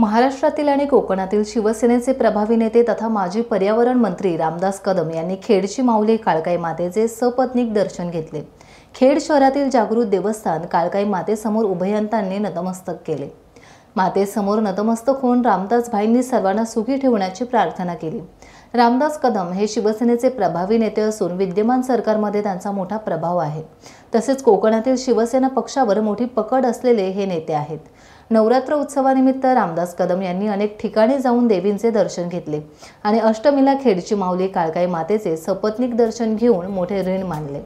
महाराष्ट्रातील आणि कोकणातील शिवसेनेचे प्रभावी नेते तथा माजी पर्यावरण मंत्री रामदास कदम यांनी खेडची माऊली काळकाई मातेचे सपत्नीक दर्शन घेतले। खेड शहरातील जागृत देवस्थान काळकाई मातेसमोर उभयंतांनी नतमस्तक केले। मातेसमोर नतमस्तक होऊन रामदास भाईंनी सर्वांना सुखी ठेवण्याची प्रार्थना केली। रामदास कदम हे शिवसेनेचे प्रभावी नेते असून विद्यमान सरकारमध्ये त्यांचा मोठा प्रभाव आहे। तसेच कोकणातील शिवसेना पक्षावर मोठी पकड असलेले हे नेते आहेत। नवरात्र उत्सवानिमित्त रामदास कदम यांनी अनेक ठिकाणी जाऊन देवींचे दर्शन घेतले आणि अष्टमीला खेडची माऊली काळकाई मातेचे सपत्नीक दर्शन घेऊन मोठे ऋण मानले।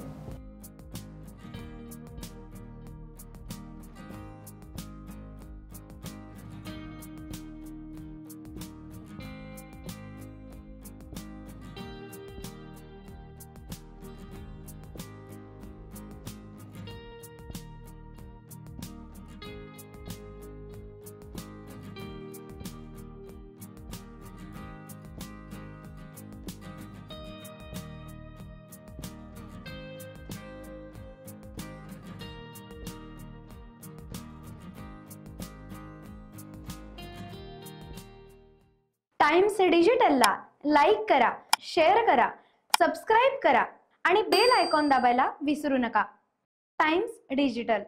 टाइम्स डिजिटलला लाईक करा, शेअर करा, सबस्क्राइब करा आणि बेल आयकॉन दाबायला विसरू नका। Times digital.